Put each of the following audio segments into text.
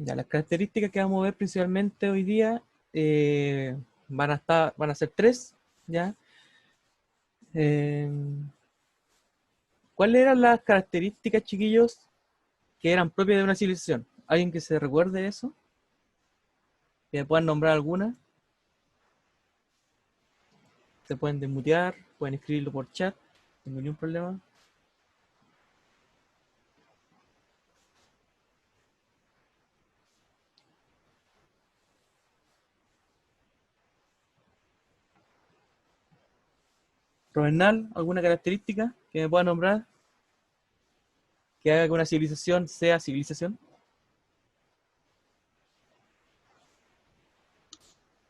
Ya, las características que vamos a ver principalmente hoy día van a ser tres, ¿ya? Eh, ¿Cuáles eran las características, chiquillos, que eran propias de una civilización? ¿Alguien que se recuerde eso? ¿Que me puedan nombrar alguna? Se pueden desmutear, pueden escribirlo por chat, no tengo ningún problema. Rovernal, ¿alguna característica que me pueda nombrar que haga que una civilización sea civilización?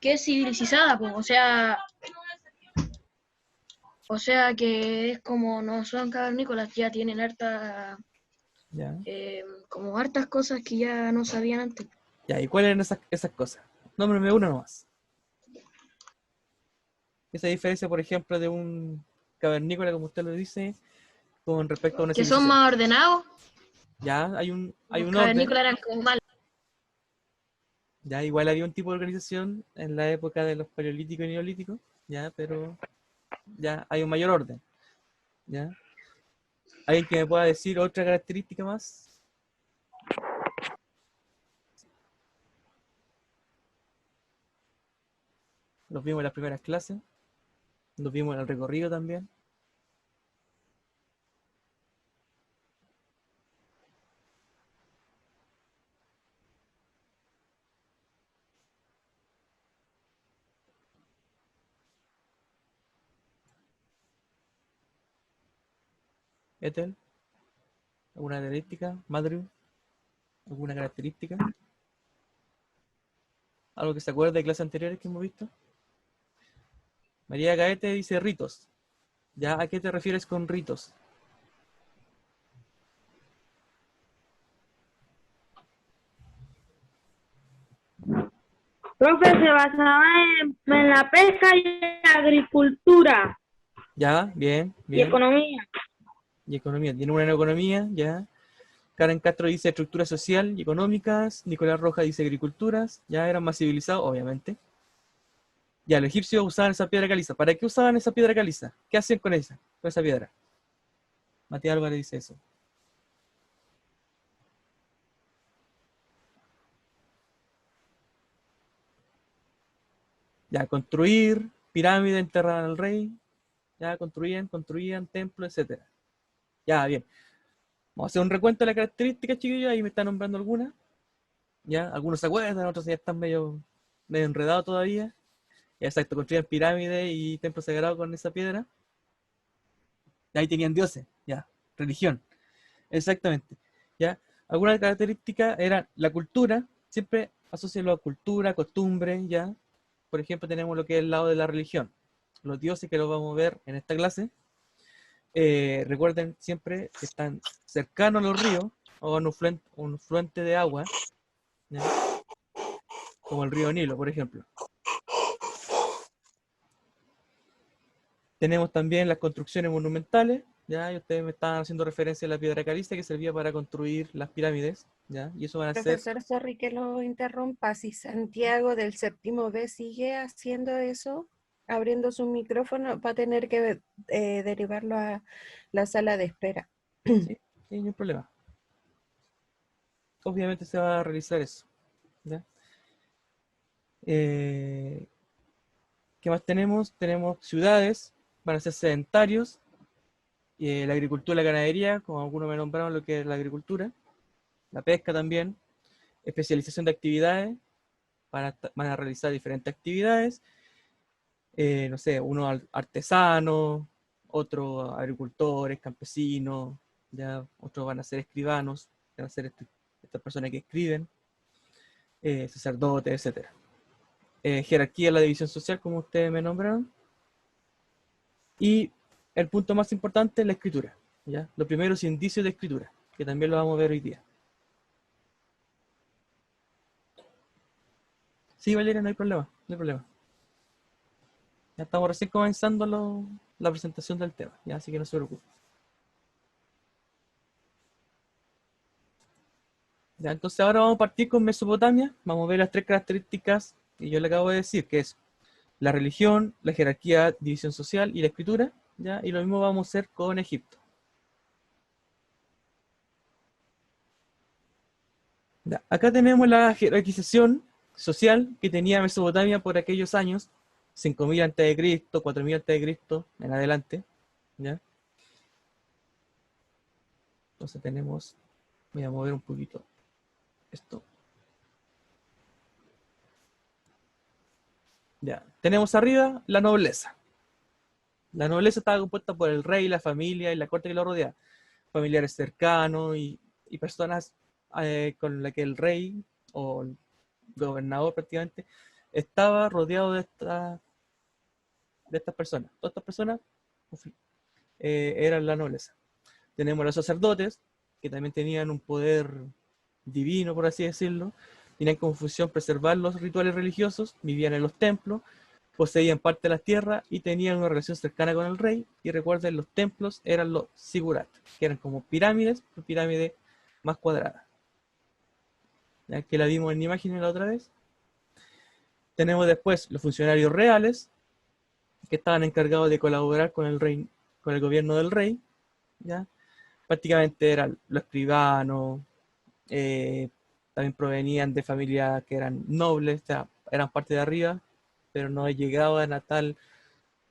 Que es civilizada, pues, o sea que es como no son cavernícolas, ya tienen Ya. como hartas cosas que ya no sabían antes. Ya, ¿y cuáles eran esas cosas? Nómbrame una nomás. Esa diferencia, por ejemplo, de un cavernícola, como usted lo dice, con respecto a una Que son civilización. más ordenados, Ya, hay los un orden. cavernícolas eran como mal. Ya, igual había un tipo de organización en la época de los paleolíticos y neolíticos. Ya, pero ya hay un mayor orden. Ya. ¿Alguien que me pueda decir otra característica más? Los vimos en las primeras clases. Los vimos en el recorrido también. Ethel, ¿alguna característica? Madru, ¿alguna característica? ¿Algo que se acuerde de clases anteriores que hemos visto? María Gaete dice ritos. ¿Ya a qué te refieres con ritos? Profe, se basaba en la pesca y agricultura Ya, bien, y bien. economía. Y economía. Tiene una en economía, ya. Karen Castro dice estructura social y económicas. Nicolás Rojas dice agriculturas. Ya eran más civilizados, obviamente. Ya, los egipcios usaban esa piedra caliza. ¿Para qué usaban esa piedra caliza? ¿Qué hacían con esa piedra? Matías Álvarez dice eso. Ya, construir, pirámide, enterrar al rey. Ya, construían templos, etcétera. Ya, bien. Vamos a hacer un recuento de las características, chiquillos. Ahí me están nombrando algunas. Ya, algunos se acuerdan, otros ya están medio enredados todavía. Ya, exacto, construían pirámides y templos sagrados con esa piedra. Y ahí tenían dioses, ya, religión. Exactamente. ¿Ya? Algunas características eran la cultura, siempre asociarlo a cultura, costumbre, ¿ya? Por ejemplo, tenemos lo que es el lado de la religión. Los dioses que lo vamos a ver en esta clase, recuerden siempre que están cercanos a los ríos o a un fluente de agua, ¿ya? Como el río Nilo, por ejemplo. Tenemos también las construcciones monumentales, ¿ya? Y ustedes me estaban haciendo referencia a la piedra caliza que servía para construir las pirámides, ¿ya? Y eso van a ser. Profesor, sorry que lo interrumpa. Si Santiago del séptimo B sigue haciendo eso, abriendo su micrófono, va a tener que derivarlo a la sala de espera. Sí, sí, no hay problema. Obviamente se va a realizar eso, ¿ya? Eh, ¿Qué más tenemos? Tenemos ciudades, van a ser sedentarios, la agricultura y la ganadería, como algunos me nombraron lo que es la agricultura, la pesca también, especialización de actividades, van a realizar diferentes actividades, no sé, unos artesanos, otros agricultores, campesinos, ya, otros van a ser escribanos, van a ser estas personas que escriben, sacerdotes, etcétera. Jerarquía en la división social, como ustedes me nombraron. Y el punto más importante es la escritura. ¿Ya? Los primeros indicios de escritura, que también lo vamos a ver hoy día. Sí, Valeria, no hay problema, no hay problema. Ya estamos recién comenzando la presentación del tema, ¿ya? Así que no se preocupe. Ya, entonces ahora vamos a partir con Mesopotamia. Vamos a ver las tres características que yo le acabo de decir, que es la religión, la jerarquía, división social y la escritura. ¿Ya? Y lo mismo vamos a hacer con Egipto. Ya, acá tenemos la jerarquización social que tenía Mesopotamia por aquellos años, 5000 a.C., 4000 a.C. en adelante. ¿Ya? Entonces tenemos, voy a mover un poquito esto. Ya, tenemos arriba la nobleza. La nobleza estaba compuesta por el rey, la familia y la corte que lo rodea. Familiares cercanos y personas con las que el rey o el gobernador prácticamente estaba rodeado de estas personas. Todas estas personas eran la nobleza. Tenemos los sacerdotes, que también tenían un poder divino, por así decirlo. Tenían como función preservar los rituales religiosos, vivían en los templos, poseían parte de las tierras y tenían una relación cercana con el rey. Y recuerden, los templos eran los zigurat, que eran como pirámides, pero pirámides más cuadradas. Ya que la vimos en imágenes la otra vez. Tenemos después los funcionarios reales, que estaban encargados de colaborar con el rey, con el gobierno del rey. ¿Ya? Prácticamente eran los escribanos, también provenían de familias que eran nobles, o sea, eran parte de arriba, pero no llegaban a tal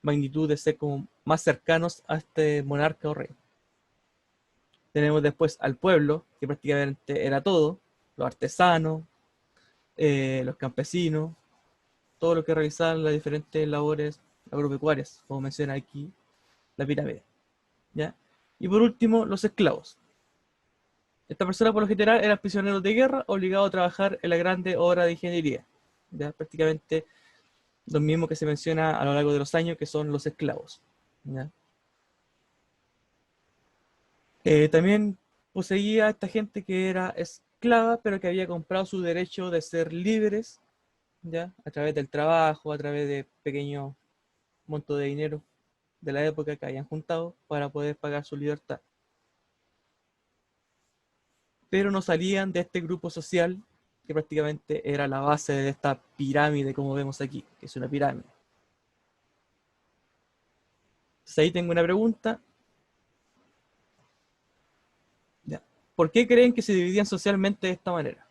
magnitud de ser como más cercanos a este monarca o rey. Tenemos después al pueblo, que prácticamente era todo, los artesanos, los campesinos, todo lo que realizaban las diferentes labores agropecuarias, como menciona aquí la pirámide. ¿Ya? Y por último, los esclavos. Estas personas por lo general eran prisioneros de guerra obligados a trabajar en la grande obra de ingeniería. ¿Ya? Prácticamente lo mismo que se menciona a lo largo de los años, que son los esclavos. ¿Ya? También poseía a esta gente que era esclava, pero que había comprado su derecho de ser libres, ¿ya? A través del trabajo, a través de pequeños montos de dinero de la época que habían juntado para poder pagar su libertad. Pero no salían de este grupo social que prácticamente era la base de esta pirámide, como vemos aquí, que es una pirámide. Entonces ahí tengo una pregunta. Ya. ¿Por qué creen que se dividían socialmente de esta manera?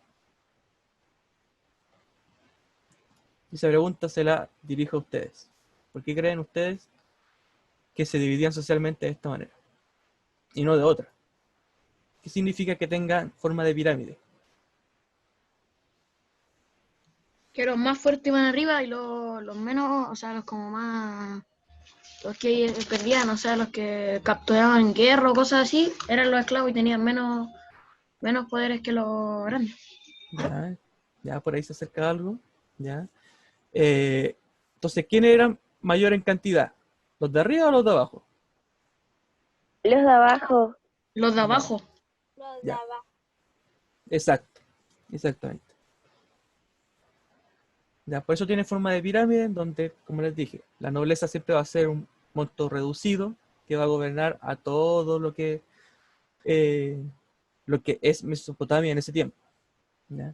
Y esa pregunta se la dirijo a ustedes. ¿Por qué creen ustedes que se dividían socialmente de esta manera? Y no de otra. ¿Qué significa que tengan forma de pirámide? Que los más fuertes iban arriba y los menos, o sea, los como más, los que perdían, o sea, los que capturaban en guerra o cosas así, eran los esclavos y tenían menos poderes que los grandes. Ya, ya por ahí se acerca algo. Ya. Entonces, ¿quiénes eran mayor en cantidad? ¿Los de arriba o los de abajo? Los de abajo. Los de abajo. Ya. Exacto, exactamente. Ya, por eso tiene forma de pirámide, en donde, como les dije, la nobleza siempre va a ser un monto reducido que va a gobernar a todo lo que es Mesopotamia en ese tiempo. ¿Ya?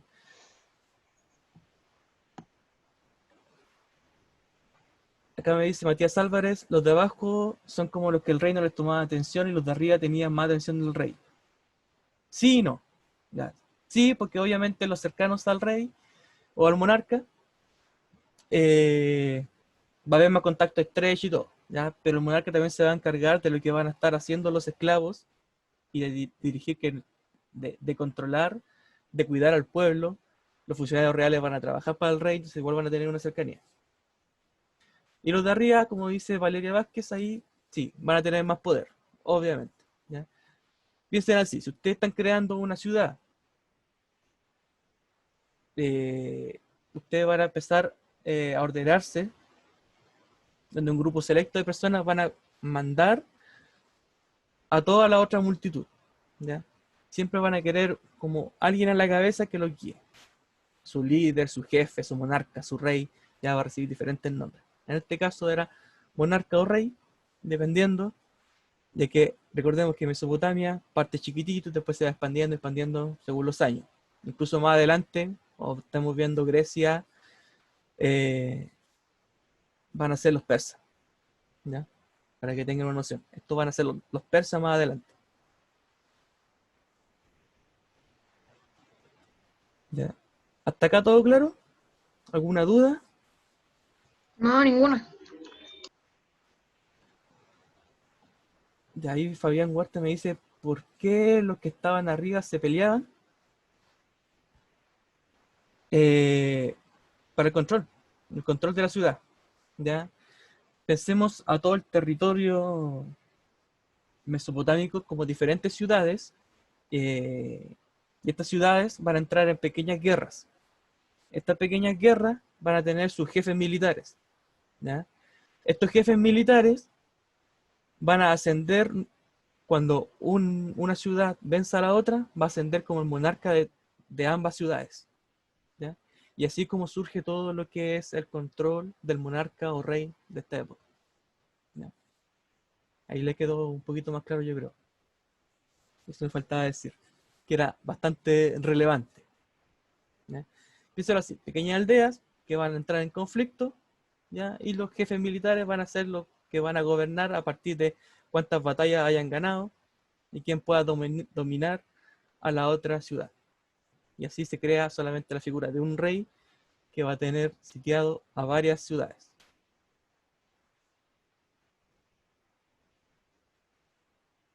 Acá me dice Matías Álvarez, los de abajo son como los que el rey no les tomaba atención y los de arriba tenían más atención del rey. Sí y no. ¿Ya? Sí, porque obviamente los cercanos al rey o al monarca va a haber más contacto estrecho y todo, ¿ya? Pero el monarca también se va a encargar de lo que van a estar haciendo los esclavos y de dirigir, de controlar, de cuidar al pueblo. Los funcionarios reales van a trabajar para el rey, entonces igual van a tener una cercanía. Y los de arriba, como dice Valeria Vázquez, ahí sí, van a tener más poder, obviamente. ¿Ya? Piensen así, si ustedes están creando una ciudad, ustedes van a empezar a ordenarse, donde un grupo selecto de personas van a mandar a toda la otra multitud. ¿Ya? Siempre van a querer como alguien a la cabeza que los guíe. Su líder, su jefe, su monarca, su rey, ya va a recibir diferentes nombres. En este caso era monarca o rey, dependiendo de que, recordemos que Mesopotamia parte chiquitito, después se va expandiendo según los años. Incluso más adelante, o estamos viendo Grecia, van a ser los persas, ¿ya? Para que tengan una noción. Estos van a ser los persas más adelante. ¿Ya? ¿Hasta acá todo claro? ¿Alguna duda? No, ninguna. De ahí Fabián Huerta me dice, ¿por qué los que estaban arriba se peleaban? Para el control de la ciudad, ¿ya? Pensemos a todo el territorio mesopotámico como diferentes ciudades, y estas ciudades van a entrar en pequeñas guerras. Estas pequeñas guerras van a tener sus jefes militares, ¿ya? Estos jefes militares van a ascender cuando una ciudad venza a la otra, va a ascender como el monarca de ambas ciudades, ¿ya? Y así como surge todo lo que es el control del monarca o rey de esta época, ¿ya? Ahí le quedó un poquito más claro, yo creo. Eso me faltaba decir, que era bastante relevante, ¿ya? Piénsalo así, pequeñas aldeas que van a entrar en conflicto, ¿ya? Y los jefes militares van a ser los que van a gobernar a partir de cuántas batallas hayan ganado y quién pueda dominar a la otra ciudad. Y así se crea solamente la figura de un rey que va a tener sitiado a varias ciudades.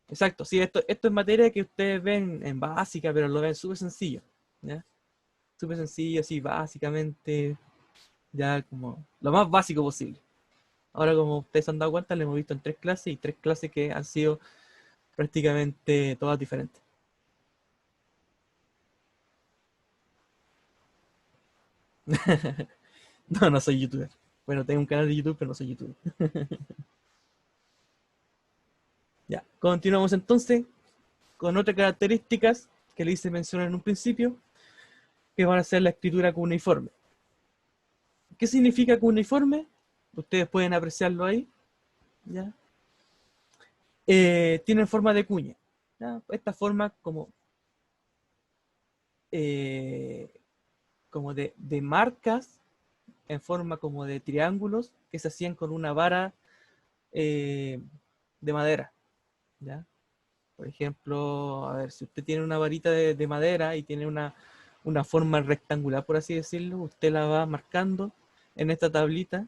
Exacto, sí, esto es materia que ustedes ven en básica, pero lo ven súper sencillo, ¿ya? Súper sencillo, así, básicamente, ya como lo más básico posible. Ahora, como ustedes se han dado cuenta, lo hemos visto en 3 clases, y 3 clases que han sido prácticamente todas diferentes. No, no soy youtuber. Bueno, tengo un canal de YouTube, pero no soy youtuber. Ya, continuamos entonces con otras características que le hice mencionar en un principio, que van a ser la escritura cuneiforme. ¿Qué significa cuneiforme? Ustedes pueden apreciarlo ahí, ¿ya? Tienen forma de cuña, ¿ya? Esta forma eh, como de marcas en forma como de triángulos que se hacían con una vara de madera, ¿ya? Por ejemplo, a ver, si usted tiene una varita de madera y tiene una forma rectangular, por así decirlo, usted la va marcando en esta tablita,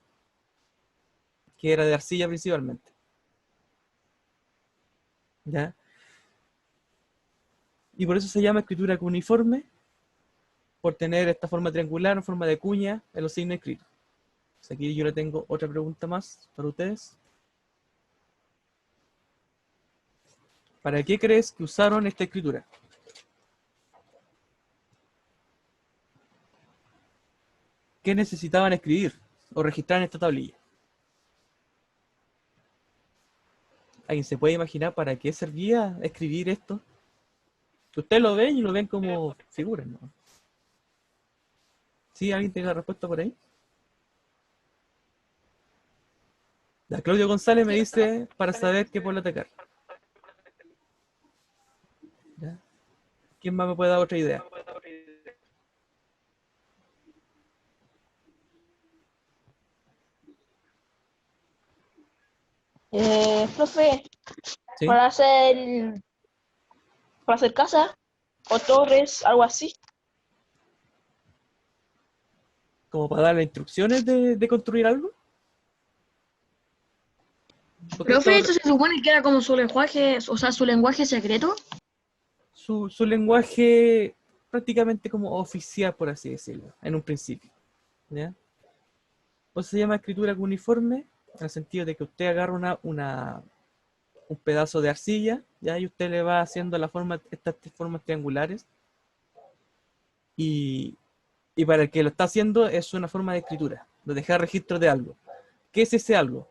que era de arcilla principalmente, ¿ya? Y por eso se llama escritura cuneiforme, por tener esta forma triangular en forma de cuña en los signos escritos. Entonces aquí yo le tengo otra pregunta más para ustedes. ¿Para qué crees que usaron esta escritura? ¿Qué necesitaban escribir o registrar en esta tablilla? ¿Alguien se puede imaginar para qué servía escribir esto? Ustedes lo ven y lo ven como figuras, ¿no? ¿Sí? ¿Alguien tiene la respuesta por ahí? Ya, Claudio González me dice para saber qué pueblo atacar. ¿Ya? ¿Quién más me puede dar otra idea? Profe, ¿Sí? para hacer casa o torres, algo así. ¿Como para dar las instrucciones de construir algo? Porque Profe, esto se supone que era como su lenguaje, o sea, su lenguaje secreto. su lenguaje prácticamente como oficial, por así decirlo, en un principio, ¿ya? Pues se llama escritura cuneiforme, en el sentido de que usted agarra un pedazo de arcilla, ¿ya? Y usted le va haciendo estas formas triangulares, y, y para el que lo está haciendo es una forma de escritura, de dejar registro de algo. ¿Qué es ese algo?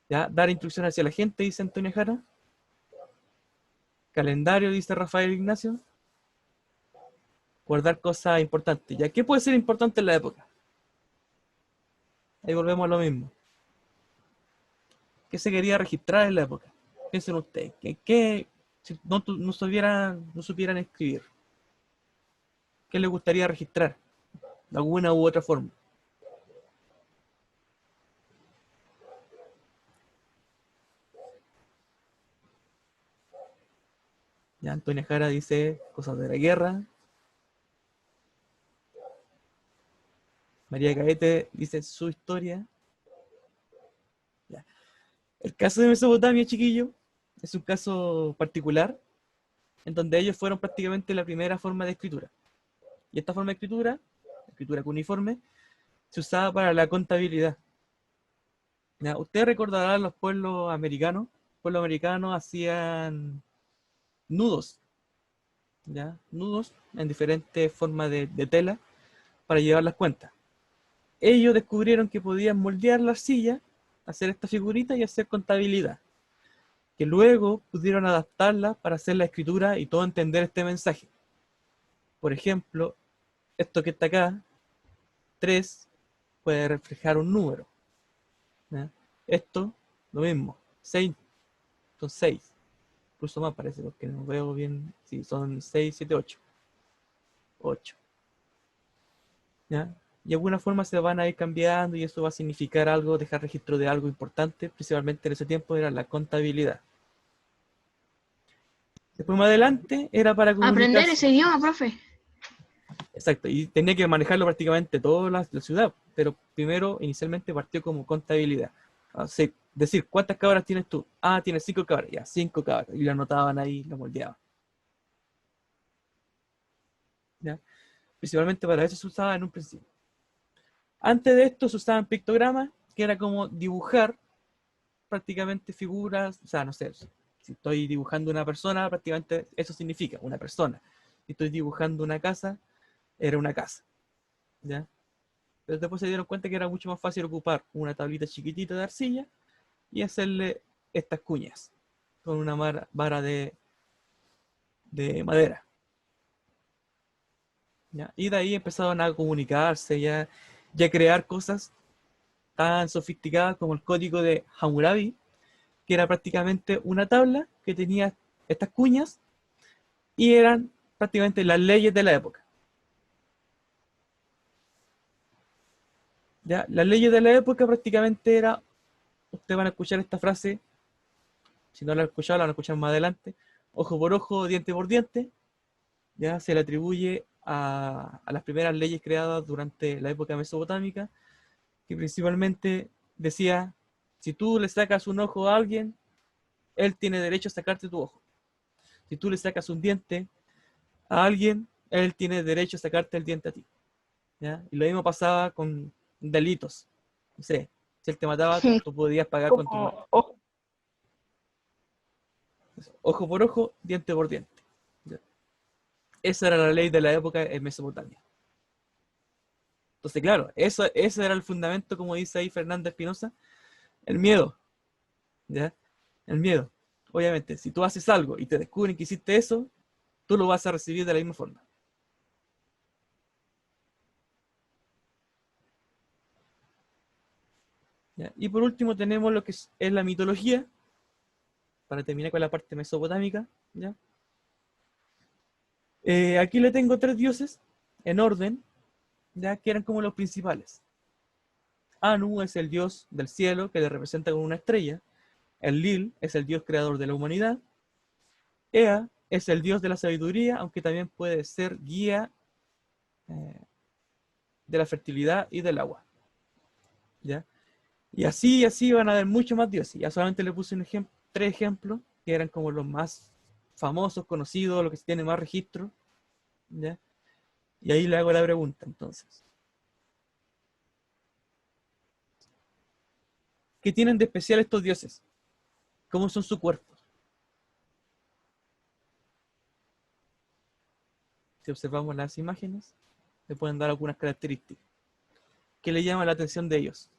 ¿Ya? Dar instrucciones hacia la gente, dice Antonio Jara. Calendario, dice Rafael Ignacio. Guardar cosas importantes. ¿Ya? ¿Qué puede ser importante en la época? Ahí volvemos a lo mismo. ¿Qué se quería registrar en la época? Piensen ustedes. Si no supieran escribir? ¿Qué les gustaría registrar? De alguna u otra forma. Ya Antonia Jara dice cosas de la guerra. María Caete dice su historia. Ya. El caso de Mesopotamia, chiquillo, es un caso particular en donde ellos fueron prácticamente la primera forma de escritura. Y esta forma de escritura, escritura cuneiforme, se usaba para la contabilidad. ¿Ya? Ustedes recordarán los pueblos americanos. Los pueblos americanos hacían nudos, ¿ya? Nudos en diferentes formas de tela para llevar las cuentas. Ellos descubrieron que podían moldear la arcilla, hacer esta figurita y hacer contabilidad. Que luego pudieron adaptarla para hacer la escritura y todo entender este mensaje. Por ejemplo, esto que está acá, 3, puede reflejar un número. ¿Ya? Esto, lo mismo, 6, son 6. Incluso más parece, porque no veo bien. Sí, son 6, 7, 8. 8. ¿Ya? Y de alguna forma se van a ir cambiando y eso va a significar algo, dejar registro de algo importante, principalmente en ese tiempo era la contabilidad. Después más adelante era para Aprender comunicarse. ese idioma, profe. Exacto, y tenía que manejarlo prácticamente toda la ciudad, pero primero, inicialmente partió como contabilidad. Así, decir, ¿cuántas cabras tienes tú? Ah, tienes 5 cabras, ya, 5 cabras, y lo anotaban ahí, lo moldeaban. ¿Ya? Principalmente para eso se usaba en un principio. Antes de esto se usaban pictogramas, que era como dibujar prácticamente figuras, o sea, no sé, si estoy dibujando una persona, prácticamente eso significa una persona. Si estoy dibujando una casa, era una casa. ¿Ya? Pero después se dieron cuenta que era mucho más fácil ocupar una tablita chiquitita de arcilla y hacerle estas cuñas con una vara de madera. ¿Ya? Y de ahí empezaron a comunicarse, ya a crear cosas tan sofisticadas como el código de Hammurabi, que era prácticamente una tabla que tenía estas cuñas y eran prácticamente las leyes de la época. ¿Ya? Las leyes de la época prácticamente era, ustedes van a escuchar esta frase, si no la han escuchado, la van a escuchar más adelante, ojo por ojo, diente por diente, ya se le atribuye a las primeras leyes creadas durante la época mesopotámica, que principalmente decía, si tú le sacas un ojo a alguien, él tiene derecho a sacarte tu ojo. Si tú le sacas un diente a alguien, él tiene derecho a sacarte el diente a ti. ¿Ya? Y lo mismo pasaba con delitos. No sé, si él te mataba, tú podías pagar con tu Como ojo. ojo por ojo, diente por diente. ¿Ya? Esa era la ley de la época en Mesopotamia. Entonces, claro, ese era el fundamento, como dice ahí Fernanda Espinosa, el miedo. ¿Ya? El miedo. Obviamente, si tú haces algo y te descubren que hiciste eso, tú lo vas a recibir de la misma forma. ¿Ya? Y por último tenemos lo que es la mitología, para terminar con la parte mesopotámica. ¿Ya? Aquí le tengo 3 dioses en orden, ya que eran como los principales. Anu es el dios del cielo que le representa con una estrella. Enlil es el dios creador de la humanidad. Ea es el dios de la sabiduría, aunque también puede ser guía de la fertilidad y del agua. ¿Ya? Y así van a haber muchos más dioses. Ya solamente le puse 3 ejemplos, que eran como los más famosos, conocidos, los que tienen más registro. ¿Ya? Y ahí le hago la pregunta, entonces. ¿Qué tienen de especial estos dioses? ¿Cómo son sus cuerpos? Si observamos las imágenes, le pueden dar algunas características. ¿Qué le llama la atención de ellos?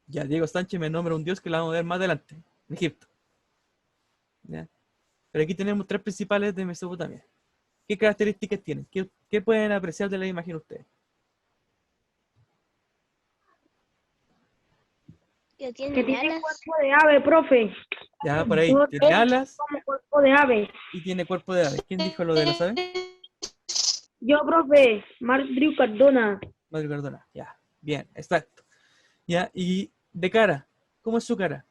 Ya, Diego Sánchez me nombra un dios que la vamos a ver más adelante, en Egipto. ¿Ya? Pero aquí tenemos 3 principales de Mesopotamia. ¿Qué características tienen? ¿Qué pueden apreciar de la imagen ustedes? Que Que tienen tiene alas. cuerpo de ave, profe. Ya, por ahí. No Tiene alas como cuerpo de ave. y tiene cuerpo de ave. ¿Quién dijo lo de las aves? Yo, profe, Mark Drew Cardona. Mario Cardona. Ya, bien, exacto. Ya, y de cara. ¿Cómo es su cara?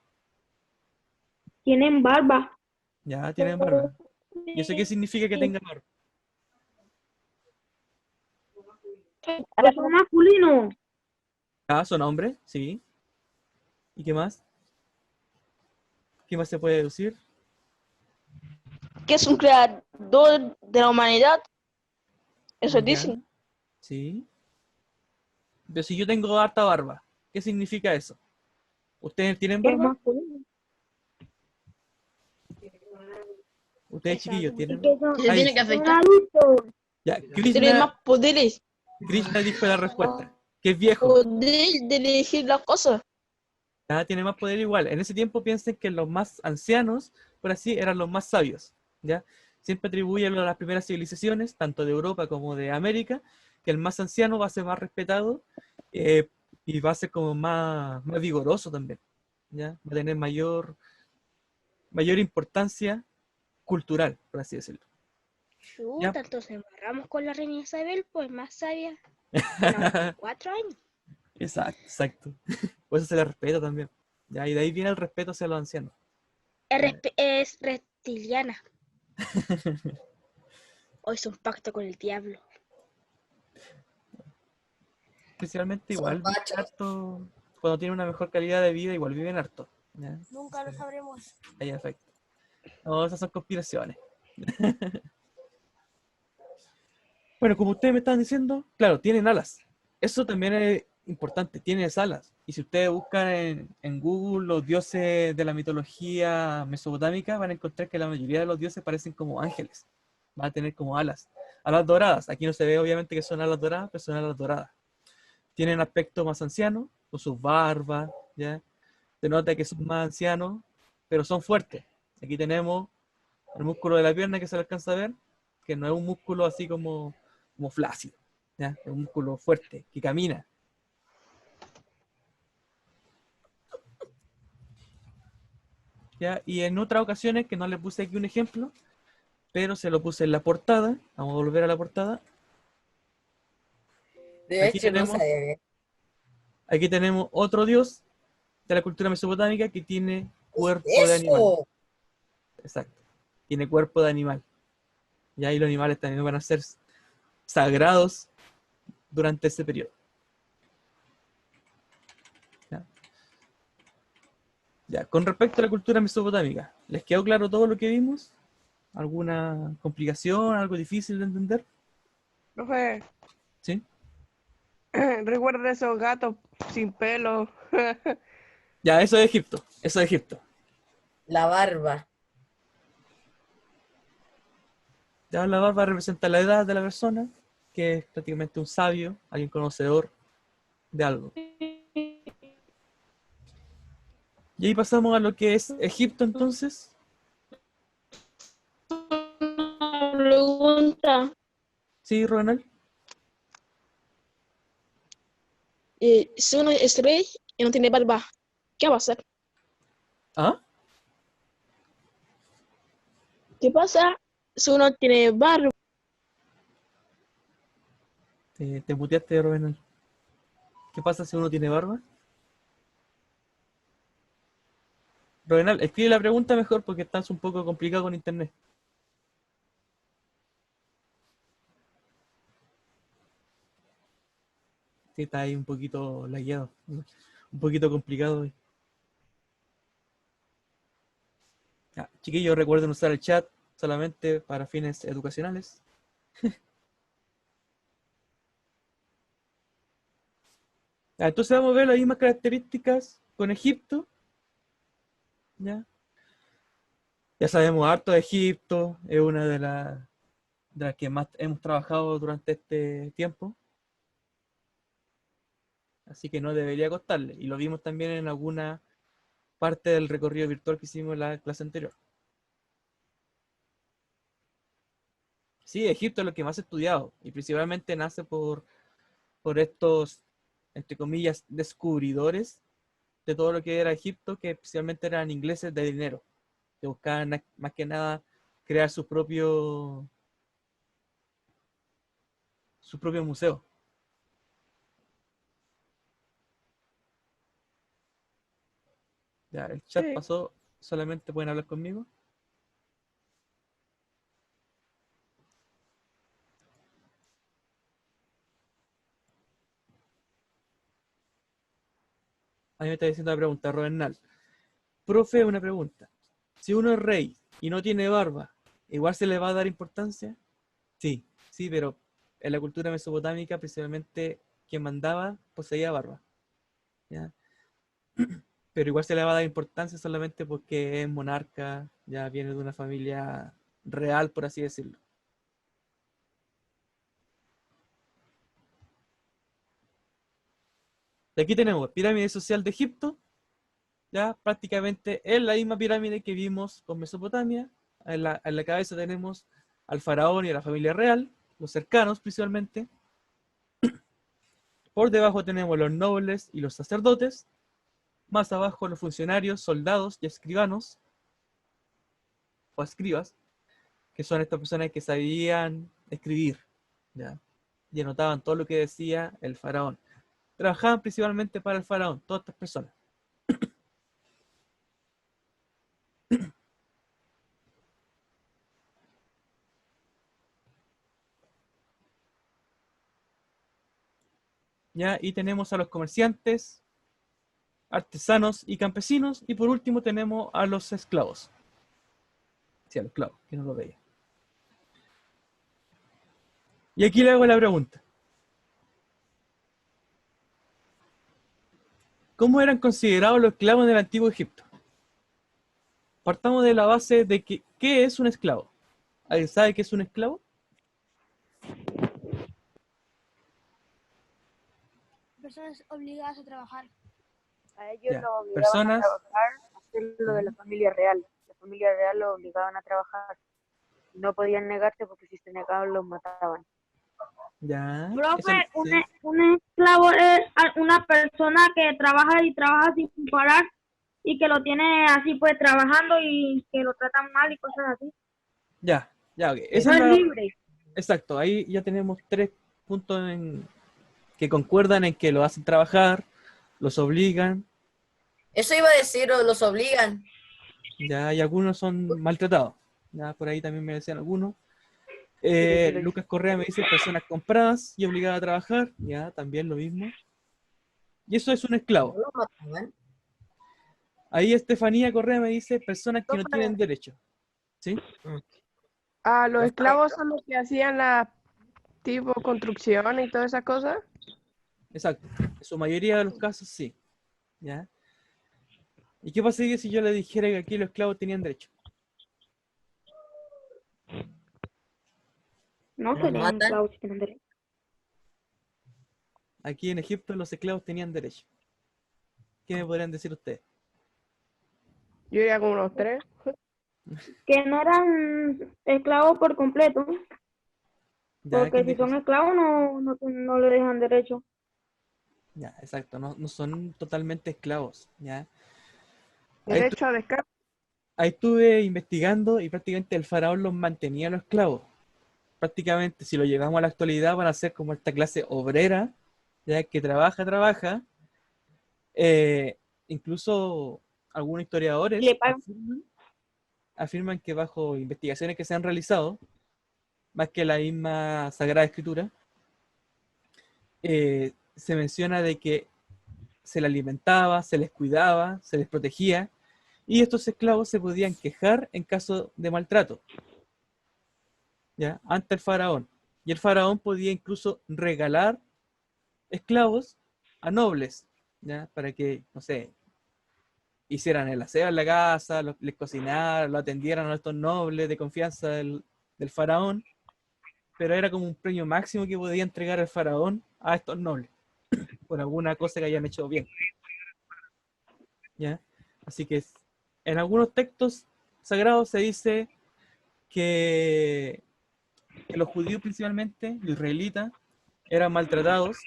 Tienen barba. Ya, tiene barba. ¿Y eso qué significa que tenga barba? Que son masculinos. Ah, son hombres, sí. ¿Y qué más? ¿Qué más se puede deducir? Que es un creador de la humanidad. Eso Ya, dicen. sí. Pero si yo tengo harta barba, ¿qué significa eso? ¿Ustedes tienen Que es barba? masculino. ¿Ustedes chiquillos Y tienen? que son, Y se Ahí tiene que dice. son afeitar. adultos. Ya, Tienen más poderes. Krishna dijo la respuesta, que es viejo. Poder de elegir las cosas. Ya tiene más poder igual. En ese tiempo piensen que los más ancianos, por así, eran los más sabios. ¿Ya? Siempre atribuyen a las primeras civilizaciones, tanto de Europa como de América, que el más anciano va a ser más respetado y va a ser como más vigoroso también. ¿Ya? Va a tener mayor importancia cultural, por así decirlo. ¿Ya? Chuta, entonces embarramos con la reina Isabel, pues más sabia. Tiene 4 años. Exacto, exacto. Por eso se le respeta también. ¿Ya? Y de ahí viene el respeto hacia los ancianos. Es reptiliana. O hizo un pacto con el diablo. Especialmente Son igual viven machos. harto, cuando tienen una mejor calidad de vida, igual viven harto. ¿Ya? Nunca lo sabremos. Hay efecto. No, esas son conspiraciones. Bueno, como ustedes me estaban diciendo, claro, tienen alas. Eso también es importante, tienen alas. Y si ustedes buscan en Google los dioses de la mitología mesopotámica, van a encontrar que la mayoría de los dioses parecen como ángeles. Van a tener como alas. Alas doradas. Aquí no se ve obviamente que son alas doradas, pero son alas doradas. Tienen aspecto más anciano, con sus barbas, ¿ya? Se nota que son más ancianos, pero son fuertes. Aquí tenemos el músculo de la pierna que se le alcanza a ver, que no es un músculo así como flácido, ¿ya? Es un músculo fuerte, que camina. ¿Ya? Y en otras ocasiones, que no les puse aquí un ejemplo, pero se lo puse en la portada, vamos a volver a la portada. De Aquí hecho, no tenemos, sabía bien. aquí tenemos otro dios de la cultura mesopotámica que tiene cuerpo de animal. ¡Eso! Exacto. Tiene cuerpo de animal. Y ahí los animales también van a ser sagrados durante ese periodo. ¿Ya? Ya, con respecto a la cultura mesopotámica, ¿les quedó claro todo lo que vimos? ¿Alguna complicación, algo difícil de entender? Profe, ¿Sí? recuerda esos gatos sin pelo. Ya, eso es Egipto. Eso es Egipto. La barba. Ya la barba representa la edad de la persona, que es prácticamente un sabio, alguien conocedor de algo. Y ahí pasamos a lo que es Egipto entonces. Pregunta. ¿Sí, Ronald? Si uno es rey y no tiene barba, ¿qué va a hacer? ¿Ah? ¿Qué pasa si uno tiene barba? Te muteaste, Ronald. ¿Qué pasa si uno tiene barba? Ronald, escribe la pregunta mejor porque estás un poco complicado con internet. Sí, está ahí un poquito lagueado, un poquito complicado hoy. Ya, chiquillos, recuerden usar el chat solamente para fines educacionales. Ya, entonces vamos a ver las mismas características con Egipto. ¿Ya? Ya sabemos harto de Egipto, es una de las que más hemos trabajado durante este tiempo. Así que no debería costarle. Y lo vimos también en alguna parte del recorrido virtual que hicimos en la clase anterior. Sí, Egipto es lo que más he estudiado y principalmente nace por estos, entre comillas, descubridores de todo lo que era Egipto, que especialmente eran ingleses de dinero, que buscaban más que nada crear su propio museo. Ya, el chat Sí. pasó, solamente pueden hablar conmigo. A mí me está diciendo la pregunta, Robernal. Profe, una pregunta. Si uno es rey y no tiene barba, ¿igual se le va a dar importancia? Sí, sí, pero en la cultura mesopotámica, principalmente quien mandaba poseía barba, ¿ya? Pero igual se le va a dar importancia solamente porque es monarca, ya viene de una familia real, por así decirlo. Y aquí tenemos pirámide social de Egipto, ya prácticamente es la misma pirámide que vimos con Mesopotamia. En la cabeza tenemos al faraón y a la familia real, los cercanos principalmente. Por debajo tenemos los nobles y los sacerdotes. Más abajo los funcionarios, soldados y escribanos, o escribas, que son estas personas que sabían escribir, ¿ya? Y anotaban todo lo que decía el faraón. Trabajaban principalmente para el faraón, todas estas personas. ¿Ya? Y tenemos a los comerciantes, artesanos y campesinos, y por último tenemos a los esclavos. Sí, a los esclavos, que no lo veía. Y aquí le hago la pregunta. ¿Cómo eran considerados los esclavos en el antiguo Egipto? Partamos de la base de que, ¿qué es un esclavo? ¿Alguien sabe qué es un esclavo? Personas obligadas a trabajar. A ellos Ya, los obligaban a personas, trabajar, a hacer lo de la familia real. La familia real los obligaban a trabajar. No podían negarse porque si se negaban los mataban. ya, Profe, sí, un esclavo es una persona que trabaja y trabaja sin parar y que lo tiene así pues trabajando y que lo tratan mal y cosas así. ya, ok. Esa No es es la, libre. exacto, ahí ya tenemos 3 puntos que concuerdan en que lo hacen trabajar, los obligan, Eso iba a decir, o los obligan. ya, y algunos son maltratados. Ya, por ahí también me decían algunos. Lucas Correa me dice personas compradas y obligadas a trabajar, ya, también lo mismo. Y eso es un No esclavo. los mataban. Ahí Estefanía Correa me dice personas que no Profe, tienen derecho. ¿Sí? los Los esclavos son los que hacían la tipo construcción y todas esas cosas. Exacto. En su mayoría de los casos sí. ¿Ya? ¿Y qué pasaría si yo le dijera que aquí los esclavos tenían derecho? No Los serían matan. esclavos si tienen derecho. Aquí en Egipto los esclavos tenían derecho. ¿Qué me podrían decir ustedes? Yo iría con unos 3. Que no eran esclavos por completo, ¿Ya? porque ¿Quién si dijo son eso? esclavos no le dejan derecho. Ya, exacto. No son totalmente esclavos. ¿Ya? Ahí, Derecho a descanso. ahí estuve investigando y prácticamente el faraón los mantenía a los esclavos. Prácticamente, si lo llevamos a la actualidad, van a ser como esta clase obrera, ya que trabaja. Incluso algunos Y historiadores le pagan. afirman que bajo investigaciones que se han realizado, más que la misma Sagrada Escritura, se menciona de que se les alimentaba, se les cuidaba, se les protegía, y estos esclavos se podían quejar en caso de maltrato, ¿ya? Ante el faraón. Y el faraón podía incluso regalar esclavos a nobles, ¿ya? Para que, no sé, hicieran el aseo en la casa, les cocinaran, lo atendieran a estos nobles de confianza del faraón, pero era como un premio máximo que podía entregar el faraón a estos nobles, por alguna cosa que hayan hecho bien, ¿ya? Así que en algunos textos sagrados se dice que los judíos principalmente, los israelitas, eran maltratados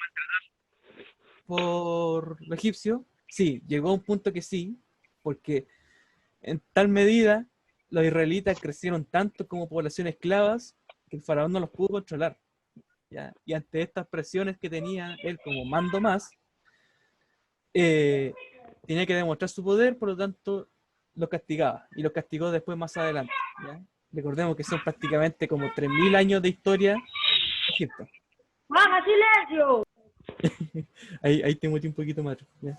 por los egipcios Sí, llegó a un punto que sí, porque en tal medida los israelitas crecieron tanto como población esclavas que el faraón no los pudo controlar. ¿Ya? Y ante estas presiones que tenía él como mando más, tenía que demostrar su poder, por lo tanto los castigaba, y los castigó después más adelante. ¿Ya? Recordemos que son prácticamente como 3000 años de historia de Egipto. ¡Baja silencio! Ahí te metí un poquito más. ¿Ya?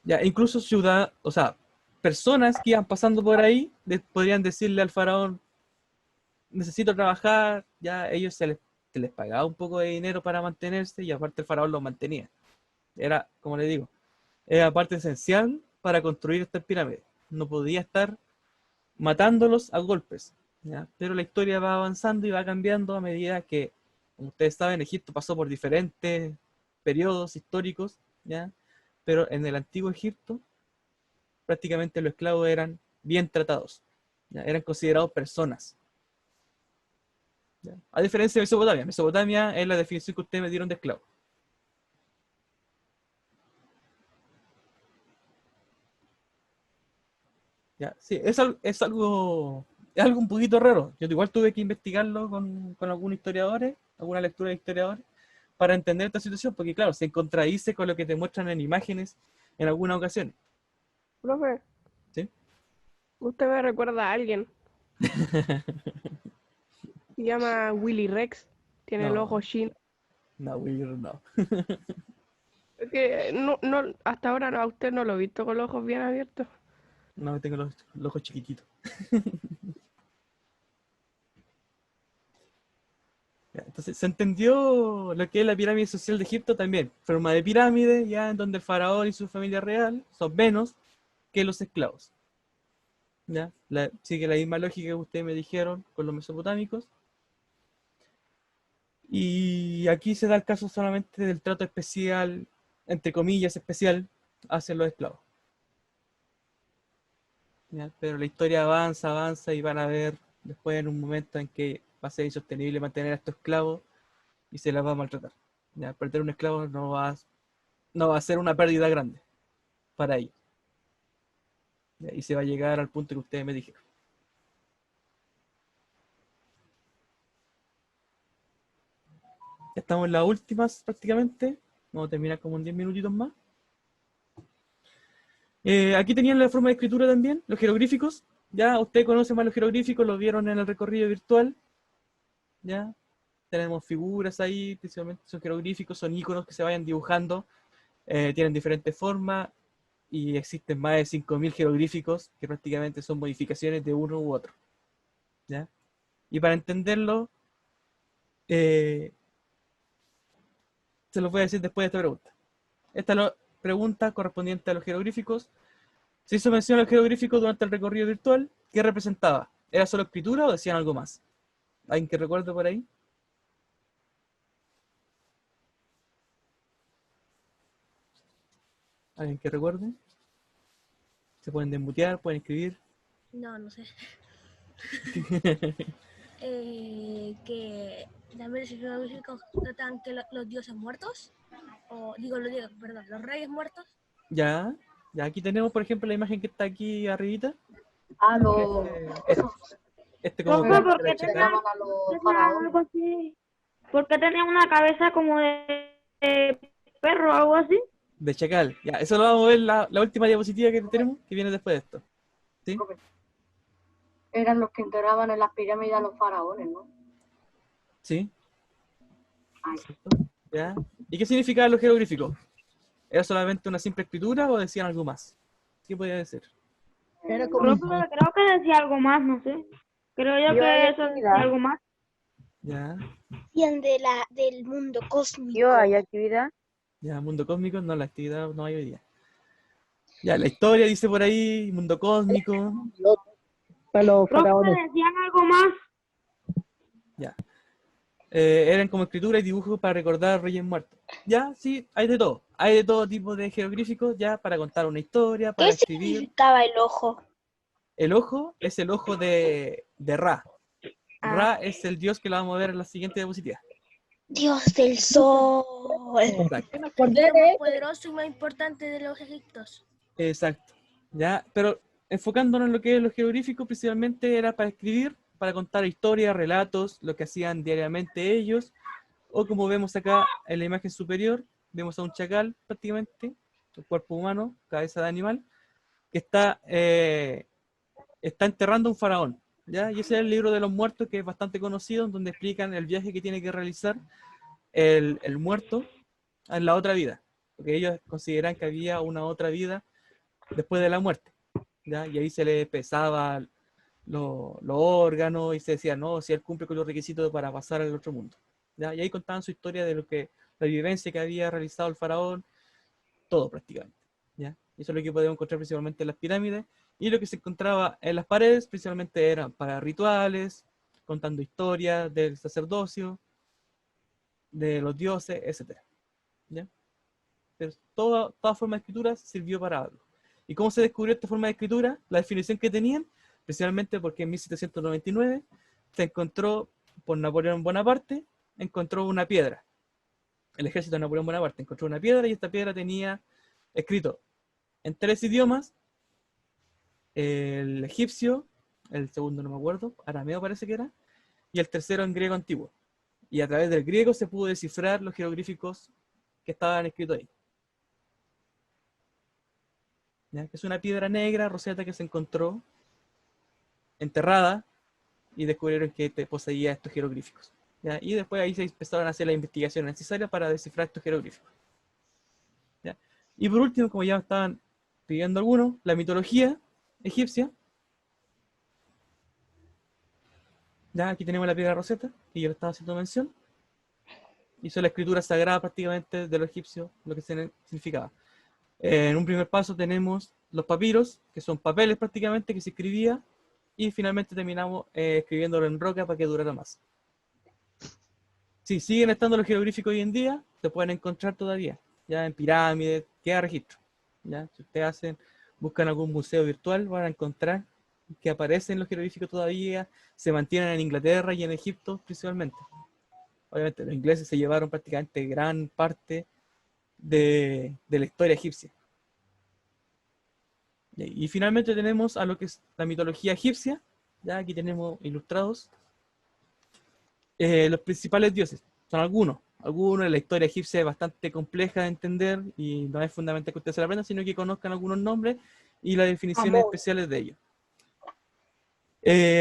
Ya, incluso ciudad, o sea, personas que iban pasando por ahí podrían decirle al faraón, necesito trabajar, ya ellos se les pagaba un poco de dinero para mantenerse y aparte el faraón los mantenía. Era, como le digo, era parte esencial para construir estas pirámides. No podía estar matándolos a golpes, ¿ya? Pero la historia va avanzando y va cambiando a medida que, como ustedes saben, Egipto pasó por diferentes periodos históricos, ¿ya? Pero en el antiguo Egipto prácticamente los esclavos eran bien tratados, ¿ya? Eran considerados personas. ¿Ya? A diferencia de Mesopotamia. Mesopotamia es la definición que ustedes me dieron de esclavo. ¿Ya? Sí, es algo un poquito raro. Yo igual tuve que investigarlo con algunos historiadores, alguna lectura de historiadores, para entender esta situación, porque claro, se contradice con lo que te muestran en imágenes en algunas ocasiones. Profe, ¿Sí? usted me recuerda a alguien. Se llama Willy Rex. Tiene el No. ojo chino. No, Will, no. Es que hasta ahora a usted no lo he visto con los ojos bien abiertos. No, tengo los ojos chiquititos. Ya, entonces, se entendió lo que es la pirámide social de Egipto también. Forma de pirámide, ya en donde el faraón y su familia real son menos que los esclavos. ¿Ya? Sigue la misma lógica que ustedes me dijeron con los mesopotámicos. Y aquí se da el caso solamente del trato especial, entre comillas, especial, hacia los esclavos. ¿Ya? Pero la historia avanza y van a ver después en un momento en que va a ser insostenible mantener a estos esclavos y se las va a maltratar. ¿Ya? Perder un esclavo no va a ser una pérdida grande para ellos. ¿Ya? Y se va a llegar al punto que ustedes me dijeron. Ya estamos en las últimas prácticamente. Vamos a terminar como en 10 minutitos más. Aquí tenían la forma de escritura también, los jeroglíficos. Ya, ustedes conocen más los jeroglíficos, los vieron en el recorrido virtual. Ya, tenemos figuras ahí, principalmente son jeroglíficos, son iconos que se vayan dibujando. Tienen diferentes formas y existen más de 5000 jeroglíficos que prácticamente son modificaciones de uno u otro. ¿Ya? Y para entenderlo, se los voy a decir después de esta pregunta. Esta es la pregunta correspondiente a los jeroglíficos. Se hizo mención a los jeroglíficos durante el recorrido virtual. ¿Qué representaba? ¿Era solo escritura o decían algo más? ¿Alguien que recuerde por ahí? ¿Alguien que recuerde? Se pueden desmutear, pueden escribir. No, no sé. Que también los jeroglíficos tratan que los dioses muertos, o digo, los reyes muertos. Ya, aquí tenemos, por ejemplo, la imagen que está aquí arribita. A los... Como Profe, ¿por de qué Chacal. tenían algo así? ¿Por qué tenían una cabeza como de perro o algo así? De Chacal. Ya, eso lo vamos a ver la última diapositiva que tenemos, que viene después de esto. ¿Sí? Eran los que enterraban en las pirámides a los faraones, ¿no? Sí. Ay. ¿Ya? ¿Y qué significaban los jeroglíficos? ¿Era solamente una simple escritura o decían algo más? ¿Qué podía decir? Era como... Creo que decía algo más, no sé. Creo yo que eso decía algo más. Ya, Decían del mundo cósmico. Yo, ¿hay actividad? ya, mundo cósmico, no, la actividad no hay hoy día. Ya, la historia dice por ahí, mundo cósmico. Profe, decían algo más. Ya. Eran como escritura y dibujos para recordar reyes muertos. Ya, sí, hay de todo. Hay de todo tipo de jeroglíficos, ya, para contar una historia, para ¿Qué escribir. significaba el ojo? El ojo es el ojo de Ra. Ra es el dios que lo vamos a ver en la siguiente diapositiva. Dios del sol. Exacto. El dios más poderoso y más importante de los egipcios. Exacto. ¿Ya? Pero enfocándonos en lo que es los jeroglíficos, principalmente era para escribir, para contar historias, relatos, lo que hacían diariamente ellos, o como vemos acá en la imagen superior, vemos a un chacal prácticamente, el cuerpo humano, cabeza de animal, que está enterrando a un faraón, ¿ya? Y ese es el libro de los muertos, que es bastante conocido, en donde explican el viaje que tiene que realizar el muerto en la otra vida, porque ellos consideran que había una otra vida después de la muerte, ¿ya? Y ahí se le pesaba los órganos y se decía, no, si él cumple con los requisitos para pasar al otro mundo, ¿ya? Y ahí contaban su historia de la vivencia que había realizado el faraón, todo prácticamente, ¿ya? Y eso es lo que podemos encontrar principalmente en las pirámides, y lo que se encontraba en las paredes principalmente eran para rituales, contando historias del sacerdocio, de los dioses, etc. ¿Ya? Pero toda forma de escritura sirvió para algo. ¿Y cómo se descubrió esta forma de escritura? La definición que tenían, especialmente porque en 1799 se encontró, por Napoleón Bonaparte, encontró una piedra. El ejército de Napoleón Bonaparte encontró una piedra, y esta piedra tenía escrito en 3 idiomas: el egipcio, el segundo no me acuerdo, arameo parece que era, y el tercero en griego antiguo. Y a través del griego se pudo descifrar los jeroglíficos que estaban escritos ahí. ¿Ya? Que es una piedra negra, Rosetta, que se encontró enterrada, y descubrieron que poseía estos jeroglíficos. ¿Ya? Y después ahí se empezaron a hacer las investigaciones necesarias para descifrar estos jeroglíficos. ¿Ya? Y por último, como ya estaban pidiendo algunos, la mitología egipcia. Ya, aquí tenemos la piedra Rosetta, que yo le estaba haciendo mención. Hizo la escritura sagrada prácticamente de los egipcios, lo que significaba. En un primer paso tenemos los papiros, que son papeles prácticamente que se escribía, y finalmente terminamos escribiéndolo en roca para que durara más. Sí, siguen estando los jeroglíficos hoy en día, se pueden encontrar todavía, ya en pirámides, queda registro. ¿Ya? Si ustedes buscan algún museo virtual, van a encontrar que aparecen los jeroglíficos todavía, se mantienen en Inglaterra y en Egipto principalmente. Obviamente los ingleses se llevaron prácticamente gran parte de la historia egipcia. Y finalmente tenemos a lo que es la mitología egipcia. Ya aquí tenemos ilustrados los principales dioses. Son algunos. La historia egipcia es bastante compleja de entender, y no es fundamental que ustedes se la aprendan, sino que conozcan algunos nombres y las definiciones especiales de ellos.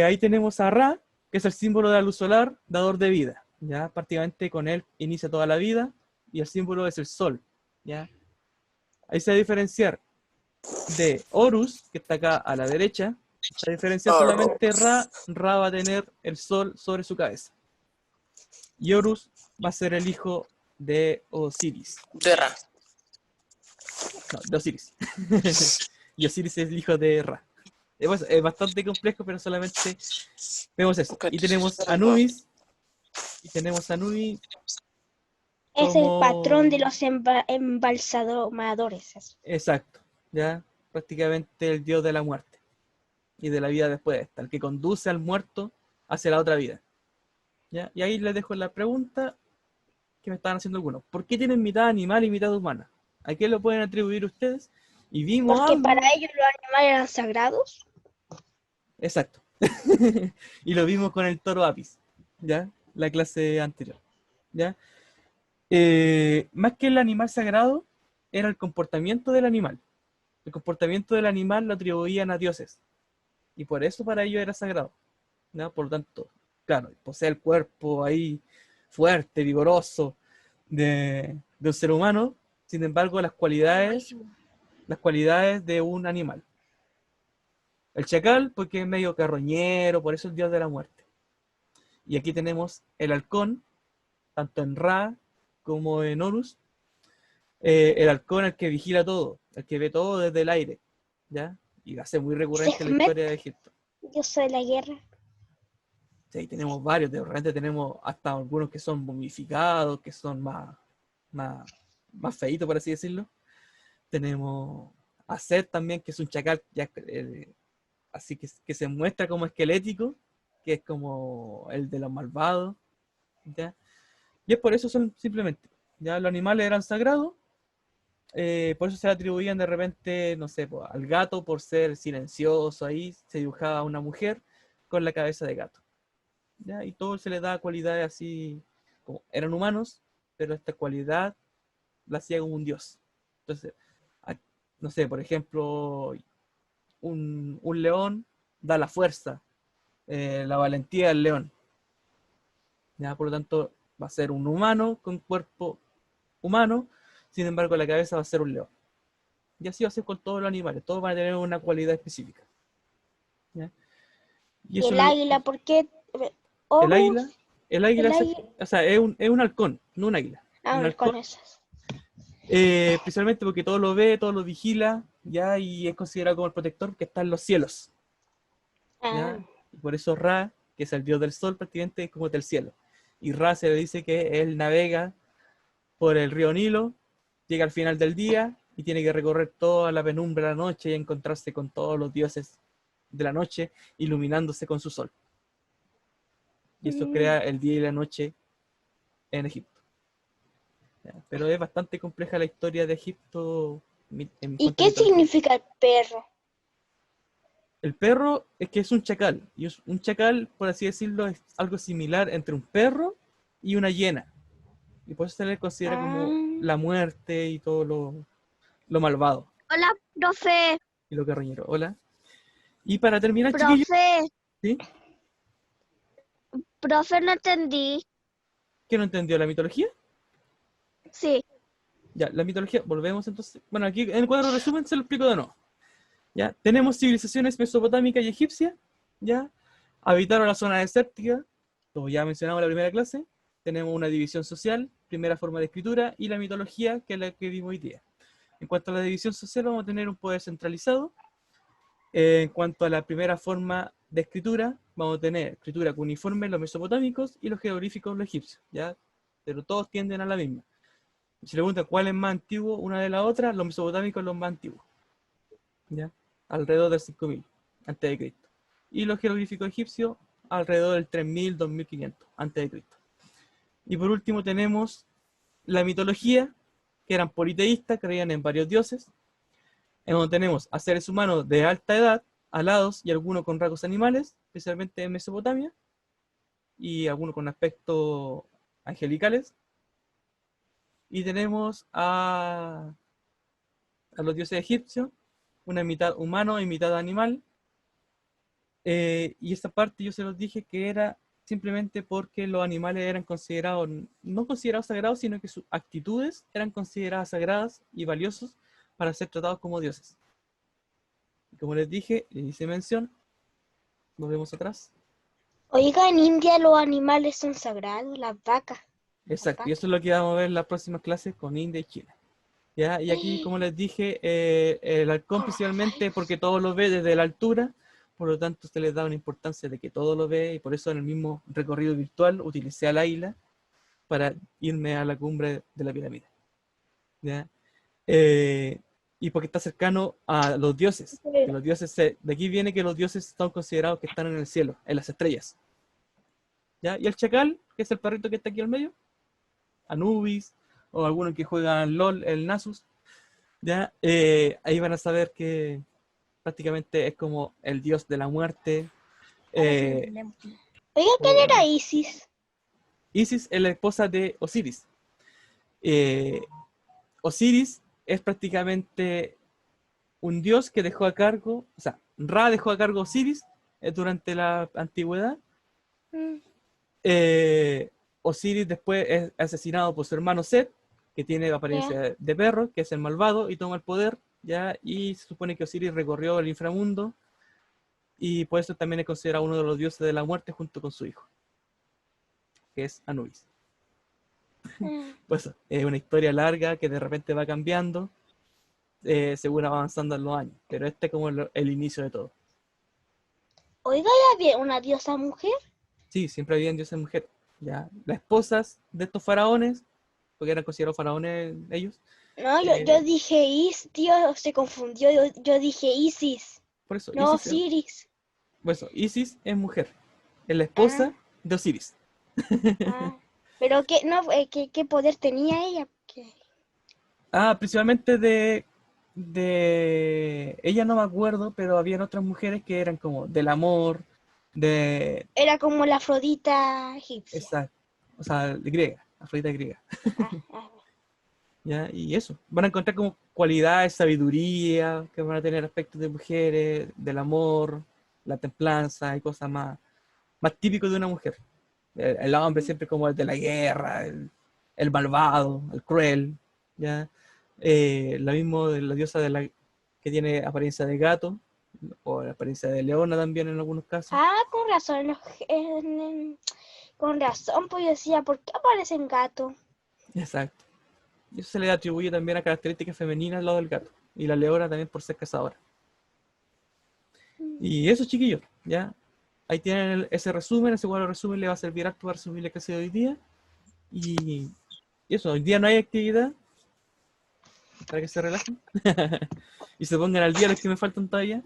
Ahí tenemos a Ra, que es el símbolo de la luz solar, dador de vida. ¿Ya? Prácticamente con él inicia toda la vida, y el símbolo es el sol. ¿Ya? Ahí se va a diferenciar de Horus, que está acá a la derecha. La diferencia solamente Ra va a tener el sol sobre su cabeza. Y Horus va a ser el hijo de Osiris. De Ra. No, de Osiris. Y Osiris es el hijo de Ra. Es bastante complejo, pero solamente vemos eso. Y tenemos Anubis. Es el como... patrón de los embalsamadores. Exacto, ya prácticamente el dios de la muerte y de la vida después de esta, el que conduce al muerto hacia la otra vida. ¿Ya? Y ahí les dejo la pregunta que me estaban haciendo algunos: ¿por qué tienen mitad animal y mitad humana? ¿A qué lo pueden atribuir ustedes? Y vimos porque algo... para ellos los animales eran sagrados. Exacto. Y lo vimos con el toro Apis, ¿ya? La clase anterior, ¿ya? Más que el animal sagrado, era el comportamiento del animal. El comportamiento del animal lo atribuían a dioses, y por eso para ellos era sagrado, ¿no? Por lo tanto, claro, posee el cuerpo ahí fuerte, vigoroso de un ser humano, sin embargo las cualidades de un animal. El chacal, porque es medio carroñero, por eso es el dios de la muerte. Y aquí tenemos el halcón, tanto en Ra como en Horus. El halcón, el que vigila todo, el que ve todo desde el aire, ¿ya? Y hace muy recurrente en la historia de Egipto. Yo soy la guerra. Sí, tenemos varios, de repente tenemos hasta algunos que son momificados, que son más feitos, por así decirlo. Tenemos a Set también, que es un chacal ya, así que se muestra como esquelético, que es como el de los malvados, ¿ya? Y es por eso son simplemente, ya los animales eran sagrados, por eso se atribuían de repente, no sé, pues, al gato por ser silencioso, ahí se dibujaba una mujer con la cabeza de gato. ¿Ya? Y todo se le da cualidades así, como eran humanos, pero esta cualidad la hacía como un dios. Entonces, no sé, por ejemplo, un león da la fuerza, la valentía del león. ¿Ya? Por lo tanto, va a ser un humano con cuerpo humano, sin embargo la cabeza va a ser un león. Y así va a ser con todos los animales, todos van a tener una cualidad específica. ¿Ya? Y ¿Y eso el es lo- águila por qué? el Horus, águila, el águila el es, águila. o sea, es un halcón, no un águila. Ah, Un con halcón, esas. principalmente porque todo lo ve, todo lo vigila, ¿ya? Y es considerado como el protector que está en los cielos. ¿Ya? Ah, Y por eso Ra, que es el dios del sol, prácticamente es como del cielo. Y Ra se le dice que él navega por el río Nilo, llega al final del día y tiene que recorrer toda la penumbra de la noche y encontrarse con todos los dioses de la noche, iluminándose con su sol. Y eso crea el día y la noche en Egipto. ¿Ya? Pero es bastante compleja la historia de Egipto en ¿y cuanto a qué mitología. significa el perro? El perro es que es un chacal. Y un chacal, por así decirlo, es algo similar entre un perro y una hiena. Y por eso se le considera como la muerte y todo lo malvado Hola, profe. y lo carroñero. Hola. Y para terminar, chiquillos, ¿sí? Profe, no entendí. ¿Qué no entendió la mitología? Sí. Ya, la mitología, volvemos entonces. Bueno, aquí en el cuadro resumen se lo explico de nuevo. Ya, tenemos civilizaciones mesopotámica y egipcia, ya, habitaron la zona desértica, como ya mencionamos en la primera clase. Tenemos una división social, primera forma de escritura, y la mitología, que es la que vimos hoy día. En cuanto a la división social, vamos a tener un poder centralizado. En cuanto a la primera forma de escritura, vamos a tener escritura cuneiforme los mesopotámicos y los jeroglíficos los egipcios, ¿ya? Pero todos tienden a la misma. Si le preguntan cuál es más antiguo una de la otra, los mesopotámicos los más antiguos, ¿ya? Alrededor del 5000 antes de Cristo. Y los jeroglíficos egipcios alrededor del 3000, 2500 antes de Cristo. Y por último tenemos la mitología, que eran politeístas, creían en varios dioses, en donde tenemos a seres humanos de alta edad, alados y algunos con rasgos animales, especialmente en Mesopotamia, y algunos con aspectos angelicales. Y tenemos a los dioses egipcios, una mitad humano y mitad animal. Y esa parte yo se los dije que era simplemente porque los animales eran considerados, no considerados sagrados, sino que sus actitudes eran consideradas sagradas y valiosos para ser tratados como dioses. Y como les dije, les hice mención, nos vemos atrás. Oiga, en India los animales son sagrados, las vacas. Exacto, y eso es lo que vamos a ver en las próximas clases con India y China. ¿Ya? Y aquí, como les dije, el halcón principalmente porque todo lo ve desde la altura, por lo tanto se les da una importancia de que todo lo ve, y por eso en el mismo recorrido virtual utilicé al águila para irme a la cumbre de la pirámide. ¿Ya? Y porque está cercano a los dioses. Que los dioses de aquí viene que los dioses son considerados que están en el cielo, en las estrellas. ¿Ya? Y el chacal, que es el perrito que está aquí al medio, Anubis, o algunos que juegan LOL, el Nasus, ¿ya? Ahí van a saber que prácticamente es como el dios de la muerte. Oiga, ¿quién era Isis? Isis es la esposa de Osiris. Osiris es prácticamente un dios que dejó a cargo, o sea, Ra dejó a cargo a Osiris durante la antigüedad. Osiris después es asesinado por su hermano Set, que tiene apariencia de perro, que es el malvado, y toma el poder, ¿ya? Y se supone que Osiris recorrió el inframundo, y por eso también es considerado uno de los dioses de la muerte junto con su hijo, que es Anubis. Pues es una historia larga que de repente va cambiando según va avanzando en los años, pero este es como el inicio de todo. Oiga, ¿ya había una diosa mujer? Sí, siempre habían dioses mujeres. ¿Ya? Las esposas de estos faraones, porque eran considerados faraones ellos. No, yo dije Dios se confundió, yo dije Isis. Por eso, No, Isis Osiris. Por eso, Isis es mujer, es la esposa de Osiris. Pero qué, no, qué poder tenía ella. Principalmente de ella no me acuerdo, pero habían otras mujeres que eran como del amor, de Era como la Afrodita egipcia. esa, o sea, de griega, Afrodita griega. Ah. ¿Ya? Y eso, van a encontrar como cualidades, sabiduría, que van a tener aspectos de mujeres, del amor, la templanza y cosas más típicos de una mujer. El hombre siempre como el de la guerra, el malvado, el cruel, ¿ya? Lo mismo de la diosa que tiene apariencia de gato, o la apariencia de leona también en algunos casos. Ah, con razón. Con razón, pues yo decía, ¿por qué aparecen gatos? Exacto. Y eso se le atribuye también a características femeninas al lado del gato. Y la leona también por ser cazadora. Y eso, chiquillos, ¿ya? Ahí tienen ese resumen, ese cuadro resumen le va a servir harto para resumir la clase de hoy día. Y eso, hoy día no hay actividad, para que se relajen. Y se pongan al día los que me faltan todavía.